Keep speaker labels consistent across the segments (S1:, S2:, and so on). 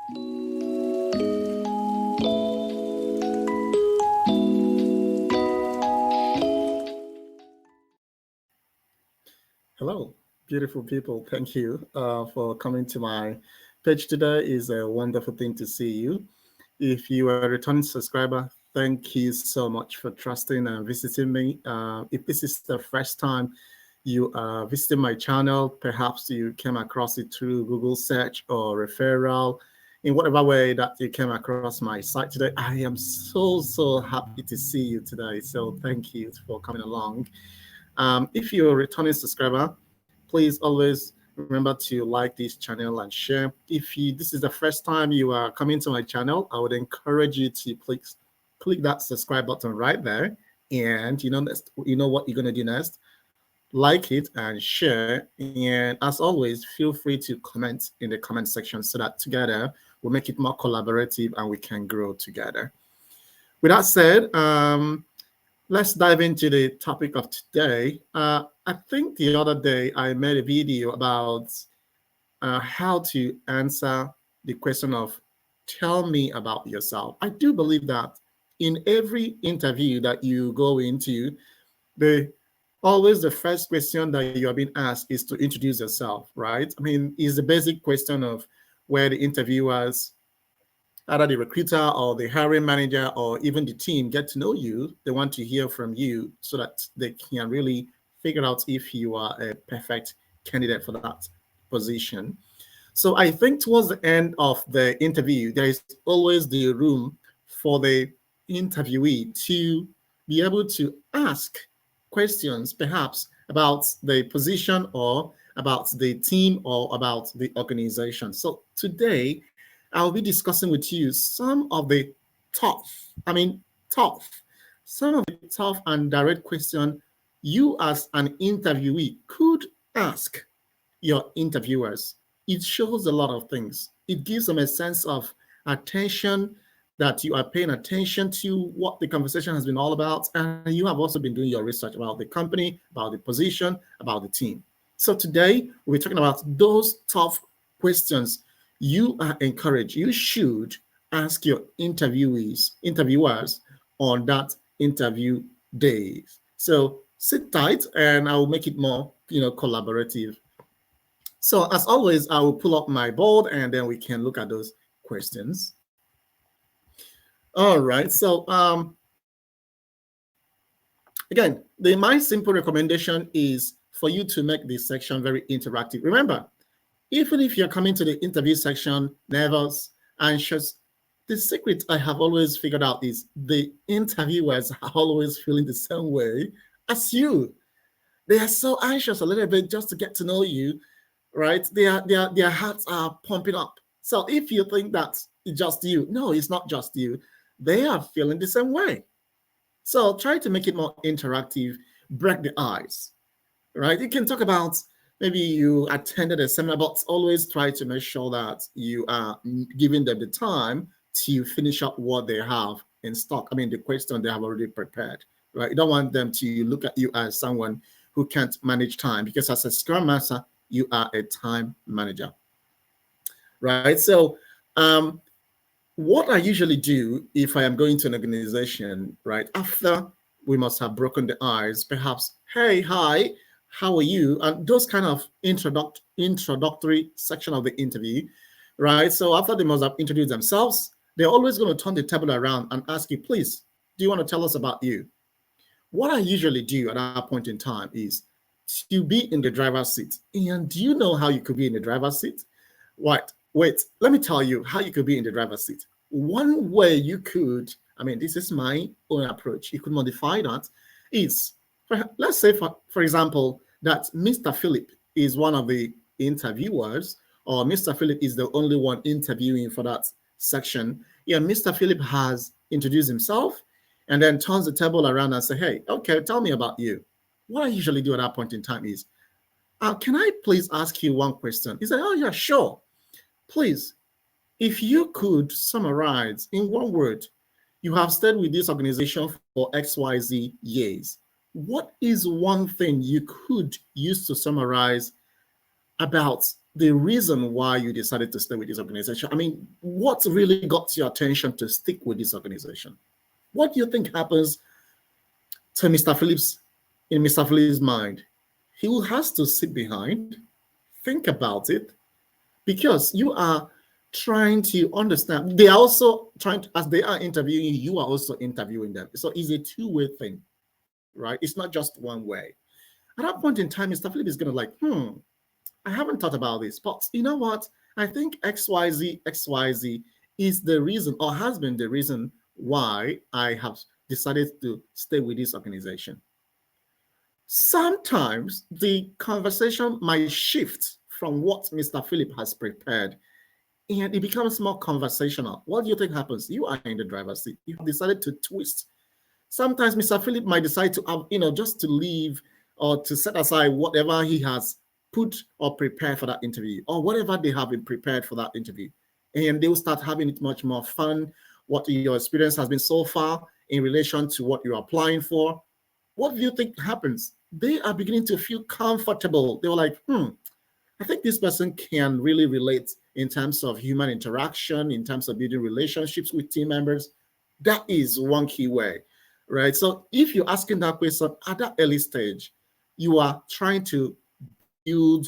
S1: Hello, beautiful people. Thank you for coming to my page today. It's a wonderful thing to see you. If you are a returning subscriber, thank you so much for trusting and visiting me. If this is the first time you are visiting my channel, perhaps you came across it through Google search or referral, in whatever way that you came across my site today, I am so happy to see you today. So thank you for coming along. If you're a returning subscriber, please always remember to like this channel and share. If this is the first time you are coming to my channel, I would encourage you to please click that subscribe button right there. And you know what you're gonna do next. Like it and share. And as always, feel free to comment in the comment section so that together we'll make it more collaborative and we can grow together. With that said, let's dive into the topic of today. I think the other day I made a video about how to answer the question of tell me about yourself. I do believe that in every interview that you go into, always the first question that you are being asked is to introduce yourself, right? I mean, it's the basic question of where the interviewers, either the recruiter or the hiring manager or even the team, get to know you. They want to hear from you so that they can really figure out if you are a perfect candidate for that position. So I think towards the end of the interview, there is always the room for the interviewee to be able to ask questions, perhaps about the position or about the team or about the organization. So today, I'll be discussing with you some of the tough, I mean, tough, some of the tough and direct questions you as an interviewee could ask your interviewers. It shows a lot of things. It gives them a sense of attention, that you are paying attention to what the conversation has been all about. And you have also been doing your research about the company, about the position, about the team. So today, we're talking about those tough questions you are encouraged, you should ask your interviewers on that interview day. So sit tight and I will make it more, collaborative. So as always, I will pull up my board and then we can look at those questions. All right. So again, my simple recommendation is for you to make this section very interactive. Remember, even if you're coming to the interview section nervous, anxious, the secret I have always figured out is the interviewers are always feeling the same way as you. They are so anxious a little bit just to get to know you, right? Their hearts are pumping up. So if you think that it's just you, no, it's not just you. They are feeling the same way. So try to make it more interactive, break the ice, right? You can talk about maybe you attended a seminar, but always try to make sure that you are giving them the time to finish up what they have in stock. I mean, the question they have already prepared, right? You don't want them to look at you as someone who can't manage time, because as a Scrum Master, you are a time manager, right? So what I usually do if I am going to an organization, right, after we must have broken the ice, perhaps, hey, hi, how are you? And those kind of introductory section of the interview, right? So after they must have introduced themselves, they're always going to turn the table around and ask you, please, do you want to tell us about you? What I usually do at that point in time is to be in the driver's seat. And do you know how you could be in the driver's seat? What? Wait, let me tell you how you could be in the driver's seat. One way you could, I mean, this is my own approach, you could modify that, is, let's say, for example, that Mr. Philip is one of the interviewers, or Mr. Philip is the only one interviewing for that section. Yeah, Mr. Philip has introduced himself and then turns the table around and say, hey, okay, tell me about you. What I usually do at that point in time is, can I please ask you one question? He said, oh, yeah, sure. Please, if you could summarize in one word, you have stayed with this organization for XYZ years. What is one thing you could use to summarize about the reason why you decided to stay with this organization. I mean, what really got your attention to stick with this organization? What do you think happens to Mr. Phillips in Mr. Phillips' mind? He will has to sit behind, think about it, because you are trying to understand. They are also trying to, as they are interviewing you, you are also interviewing them. So it's a two-way thing, right? It's not just one way. At that point in time, Mr. Phillips is going to like, I haven't thought about this, but you know what? I think XYZ is the reason or has been the reason why I have decided to stay with this organization. Sometimes the conversation might shift from what Mr. Philip has prepared and it becomes more conversational. What do you think happens? You are in the driver's seat. You have decided to twist. Sometimes Mr. Philip might decide to, just to leave or to set aside whatever he has put or prepared for that interview or whatever they have been prepared for that interview. And they will start having it much more fun. What your experience has been so far in relation to what you're applying for. What do you think happens? They are beginning to feel comfortable. They were like, I think this person can really relate in terms of human interaction, in terms of building relationships with team members. That is one key way, right? So if you're asking that question at that early stage, you are trying to build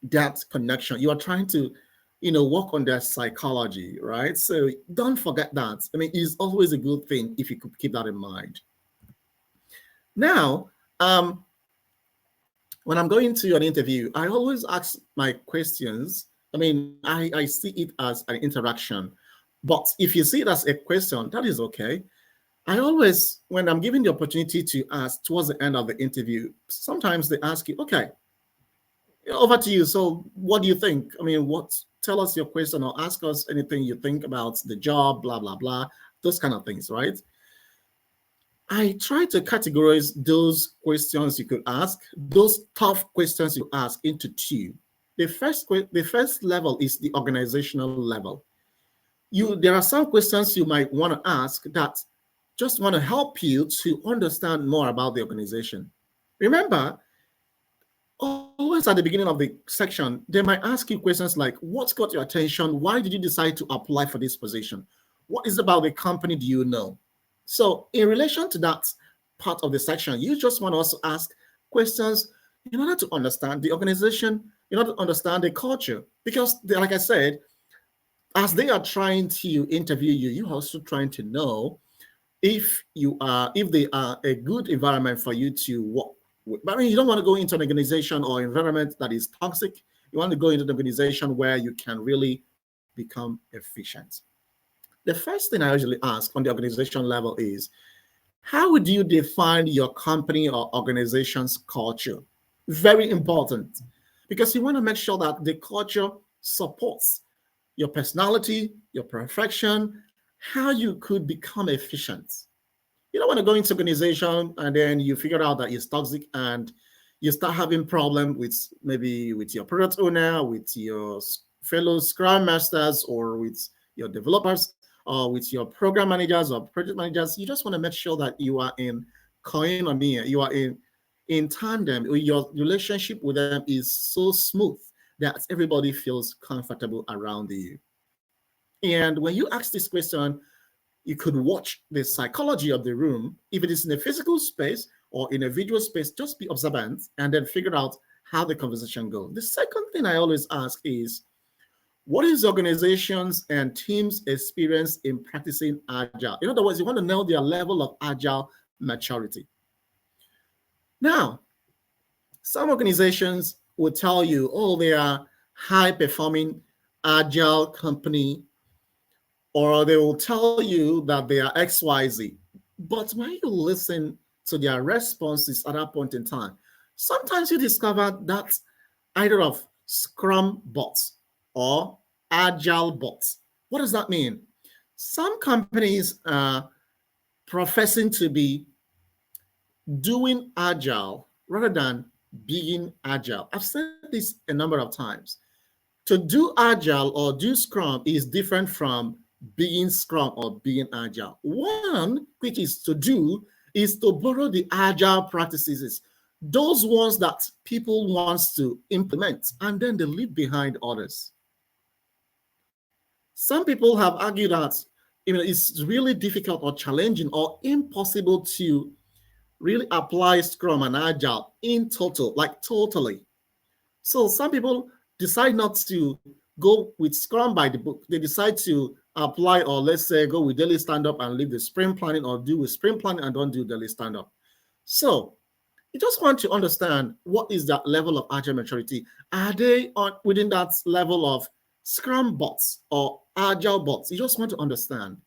S1: that connection. You are trying to, work on their psychology, right? So don't forget that. I mean, it's always a good thing if you could keep that in mind. Now, when I'm going to an interview, I always ask my questions. I mean, I see it as an interaction. But if you see it as a question, that is okay. I always, when I'm given the opportunity to ask towards the end of the interview, sometimes they ask you, okay, over to you. So what do you think? I mean, tell us your question or ask us anything you think about the job, blah, blah, blah, those kind of things, right? I try to categorize those questions you could ask, those tough questions you ask into two. The first level is the organizational level. There are some questions you might want to ask that just want to help you to understand more about the organization. Remember, always at the beginning of the section, they might ask you questions like, what's got your attention? Why did you decide to apply for this position? What is about the company do you know? So in relation to that part of the section, you just want to also ask questions in order to understand the organization, in order to understand the culture. Because like I said, as they are trying to interview you, you're also trying to know if they are a good environment for you to work with. I mean, you don't want to go into an organization or environment that is toxic. You want to go into an organization where you can really become efficient. The first thing I usually ask on the organization level is, how would you define your company or organization's culture? Very important, because you want to make sure that the culture supports your personality, your perfection, how you could become efficient. You don't want to go into organization and then you figure out that it's toxic and you start having problem with maybe with your product owner, with your fellow Scrum masters, or with your developers, or with your program managers or project managers. You just want to make sure that you are in koinonia, you are in tandem. Your relationship with them is so smooth that everybody feels comfortable around you. And when you ask this question, you could watch the psychology of the room. If it is in a physical space or in a visual space, just be observant and then figure out how the conversation goes. The second thing I always ask is, what is the organization's and team's experience in practicing Agile? In other words, you want to know their level of Agile maturity. Now, some organizations will tell you, oh, they are high-performing Agile company, or they will tell you that they are XYZ. But when you listen to their responses at that point in time, sometimes you discover that either of Scrum bots or Agile bots. What does that mean? Some companies are professing to be doing Agile rather than being Agile. I've said this a number of times. To do Agile or do Scrum is different from being Scrum or being Agile. One, which is to do, is to borrow the Agile practices, those ones that people wants to implement, and then they leave behind others. Some people have argued that it's really difficult or challenging or impossible to really apply Scrum and Agile in total, like totally. So some people decide not to go with Scrum by the book. They decide to apply, or let's say go with daily stand-up and leave the sprint planning, or do with sprint planning and don't do daily stand-up. So you just want to understand, what is that level of agile maturity? Are they within that level of Scrum bots or agile bots? You just want to understand.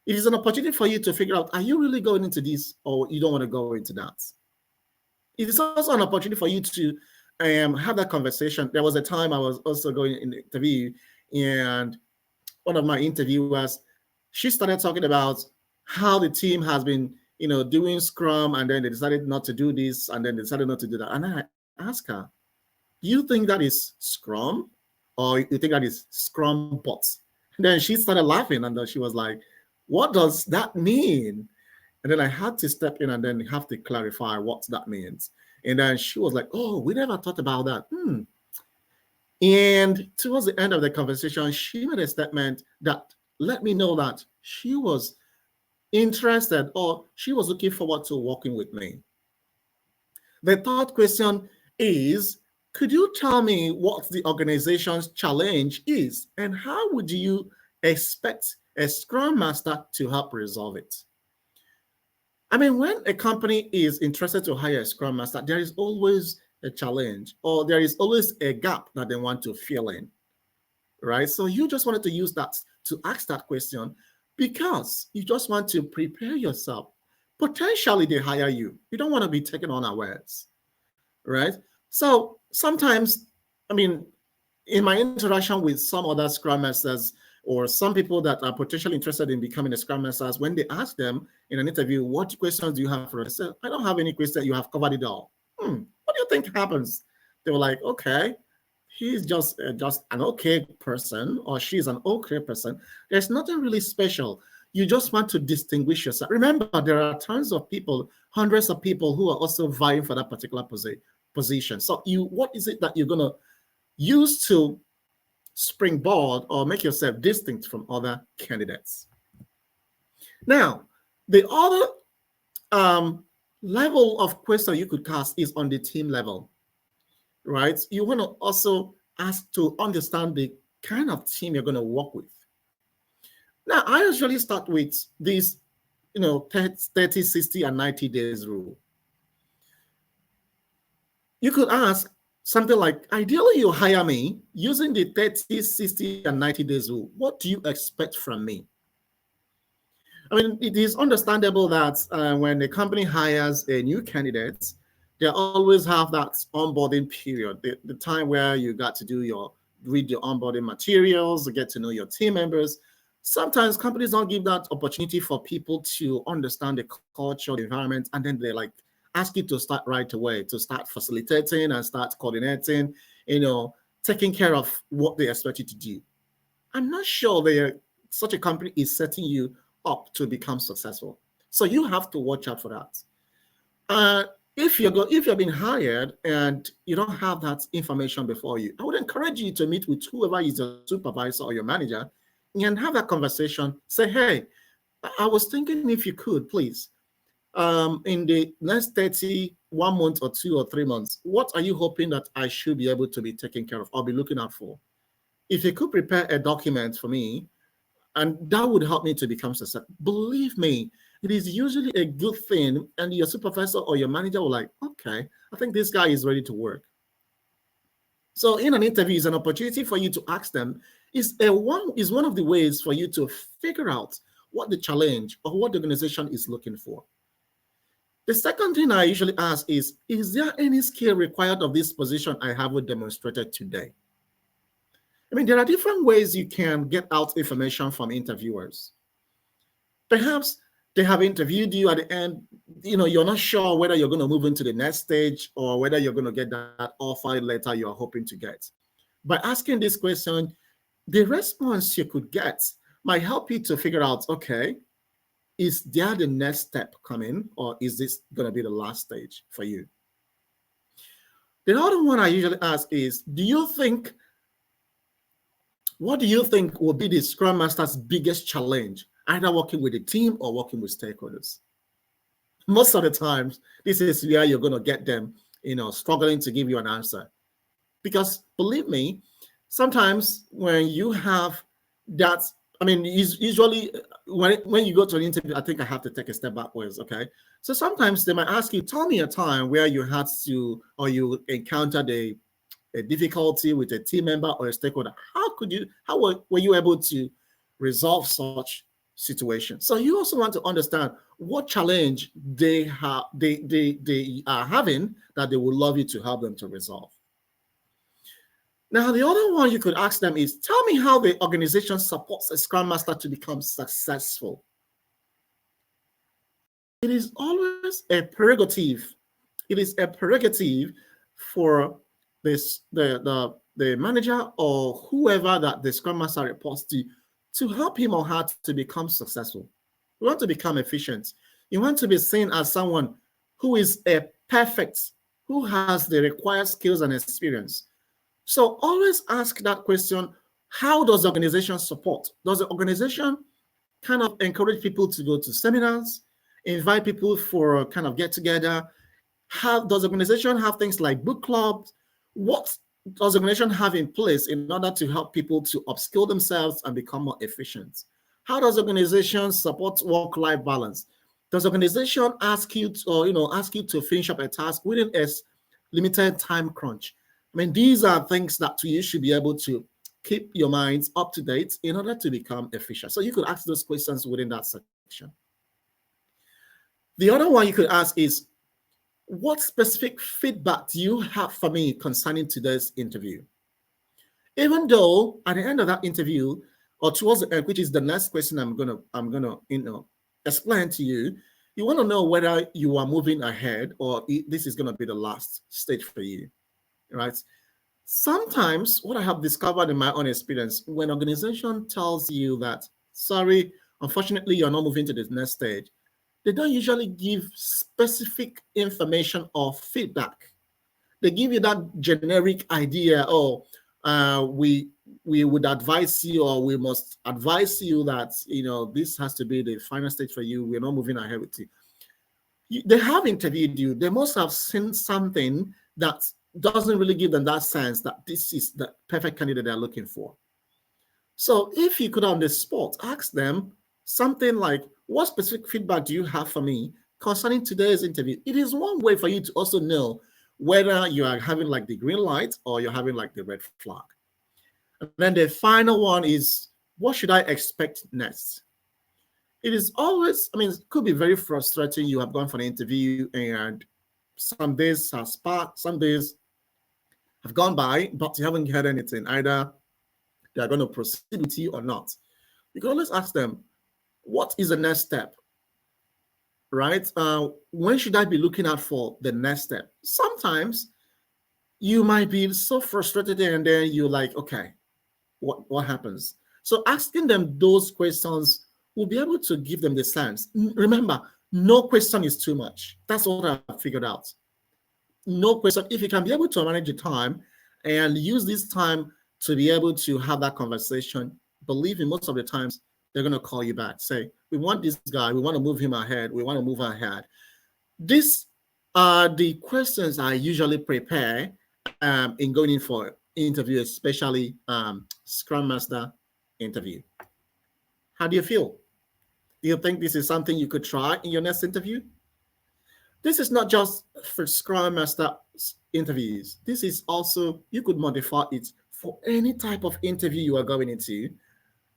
S1: It is an opportunity for you to figure out, are you really going into this, or you don't want to go into that? It is also an opportunity for you to have that conversation. There was a time I was also going in the interview, and one of my interviewers, she started talking about how the team has been, doing Scrum, and then they decided not to do this, and then they decided not to do that. And I asked her, "You think that is Scrum, or you think that is Scrum bots?" And then she started laughing, and then she was like, "What does that mean?" And then I had to step in and then have to clarify what that means. And then she was like, "Oh, we never thought about that." And towards the end of the conversation, she made a statement that let me know that she was interested, or she was looking forward to working with me. The third question is, could you tell me what the organization's challenge is, and how would you expect a Scrum Master to help resolve it? I mean, when a company is interested to hire a Scrum Master, there is always a challenge, or there is always a gap that they want to fill in, right? So you just wanted to use that to ask that question, because you just want to prepare yourself. Potentially they hire you. You don't want to be taken unawares, right? So sometimes, I mean, in my interaction with some other Scrum Masters, or some people that are potentially interested in becoming a Scrum Masters, when they ask them in an interview, "What questions do you have for us?" They say, "I don't have any questions. You have covered it all." What do you think happens? They were like, "Okay, he's just an okay person, or she's an okay person. There's nothing really special. You just want to distinguish yourself." Remember, there are tons of people, hundreds of people who are also vying for that particular position. So what is it that you're going to use to springboard or make yourself distinct from other candidates? Now, the other level of question you could cast is on the team level, right? You want to also ask to understand the kind of team you're going to work with. Now, I usually start with this, 30, 60, and 90 days rule. You could ask something like, ideally you hire me using the 30, 60, and 90 days rule. What do you expect from me? I mean, it is understandable that when a company hires a new candidate, they always have that onboarding period, the time where you got to read your onboarding materials, get to know your team members. Sometimes companies don't give that opportunity for people to understand the culture, the environment, and then they ask you to start right away, to start facilitating and start coordinating, taking care of what they expect you to do. I'm not sure such a company is setting you up to become successful. So you have to watch out for that. If you've been hired and you don't have that information before you, I would encourage you to meet with whoever is your supervisor or your manager and have that conversation. Say, "Hey, I was thinking if you could, please, in the next 1 month or 2 or 3 months, what are you hoping that I should be able to be taking care of or be looking out for? If you could prepare a document for me, and that would help me to become successful." Believe me, it is usually a good thing, and your supervisor or your manager will like, "Okay, I think this guy is ready to work." So in an interview, is an opportunity for you to ask them, is one of the ways for you to figure out what the challenge or what the organization is looking for. The second thing I usually ask is there any skill required of this position I haven't demonstrated today? I mean, there are different ways you can get out information from interviewers. Perhaps they have interviewed you at the end, you're not sure whether you're going to move into the next stage or whether you're going to get that offer letter you're hoping to get. By asking this question, the response you could get might help you to figure out, okay, is there the next step coming, or is this going to be the last stage for you? The other one I usually ask is, what do you think will be the Scrum Master's biggest challenge, either working with a team or working with stakeholders? Most of the times, this is where you're going to get them, struggling to give you an answer. Because believe me, sometimes when you have that, I mean, usually when you go to an interview, I think I have to take a step backwards, okay? So sometimes they might ask you, tell me a time where you had to, or you encountered a difficulty with a team member or a stakeholder. How were you able to resolve such situation? So you also want to understand what challenge they are having that they would love you to help them to resolve. Now, the other one you could ask them is, tell me how the organization supports a Scrum Master to become successful. It is always a prerogative. It is a prerogative for the manager or whoever that the Scrum Master reports to help him or her to become successful. You want to become efficient. You want to be seen as someone who is who has the required skills and experience. So always ask that question, how does the organization support? Does the organization kind of encourage people to go to seminars, invite people for a kind of get together? Does the organization have things like book clubs? What does the organization have in place in order to help people to upskill themselves and become more efficient? How does the organization support work-life balance? Does the organization ask you to finish up a task within a limited time crunch? I mean, these are things that you should be able to keep your minds up to date in order to become efficient. So you could ask those questions within that section. The other one you could ask is, what specific feedback do you have for me concerning today's interview? Even though at the end of that interview, or towards the end, which is the next question I'm gonna explain to you, you want to know whether you are moving ahead or this is gonna be the last stage for you, right? Sometimes what I have discovered in my own experience, when an organization tells you that, sorry, unfortunately, you're not moving to the next stage, they don't usually give specific information or feedback. They give you that generic idea, we would advise you, or we must advise you that, this has to be the final stage for you. We're not moving ahead with you. They have interviewed you. They must have seen something that doesn't really give them that sense that this is the perfect candidate they're looking for. So if you could on the spot ask them something like, what specific feedback do you have for me concerning today's interview? It is one way for you to also know whether you are having like the green light or you're having like the red flag. And then the final one is, what should I expect next? It is always, it could be very frustrating. You have gone for an interview and some days have passed, some days have gone by, but you haven't heard anything. Either they are going to proceed with you or not. You can always ask them, what is the next step? Right? When should I be looking out for the next step? Sometimes you might be so frustrated and then you're like, okay, what happens? So asking them those questions will be able to give them the sense. Remember, no question is too much. That's what I figured out. No question. If you can be able to manage your time and use this time to be able to have that conversation, believe me, most of the times they're going to call you back, say, we want this guy, we want to move him ahead, we want to move ahead. These are the questions I usually prepare in going in for interview, especially Scrum Master interview. How do you feel? Do you think this is something you could try in your next interview? This is not just for Scrum Master interviews. This is also, you could modify it for any type of interview you are going into.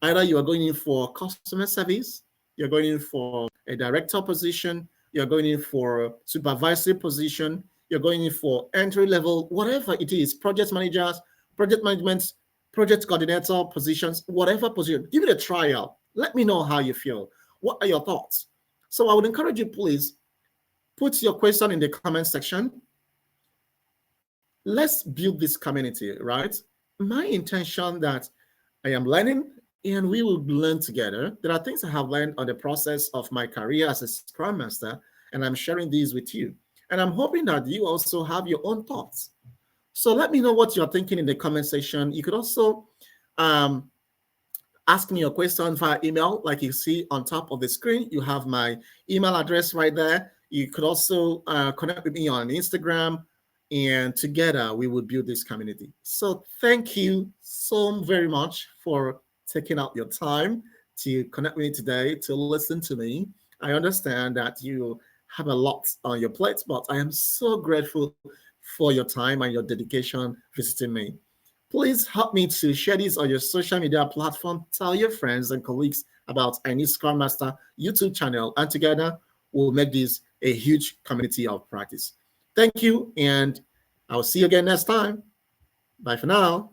S1: Either you are going in for customer service, you're going in for a director position, you're going in for a supervisory position, you're going in for entry level, whatever it is, project managers, project management, project coordinator positions, whatever position, give it a trial. Let me know how you feel. What are your thoughts? So I would encourage you, please, put your question in the comment section. Let's build this community, right? My intention that I am learning and we will learn together. There are things I have learned on the process of my career as a Scrum Master, and I'm sharing these with you. And I'm hoping that you also have your own thoughts. So let me know what you're thinking in the comment section. You could also um, ask me your question via email. Like you see on top of the screen, you have my email address right there. You could also connect with me on Instagram, and together we would build this community. So thank you so very much for taking out your time to connect with me today, to listen to me. I understand that you have a lot on your plate, but I am so grateful for your time and your dedication visiting me. Please help me to share this on your social media platform. Tell your friends and colleagues about I Need Scrum Master YouTube channel, and together we'll make this a huge community of practice. Thank you, and I'll see you again next time. Bye for now.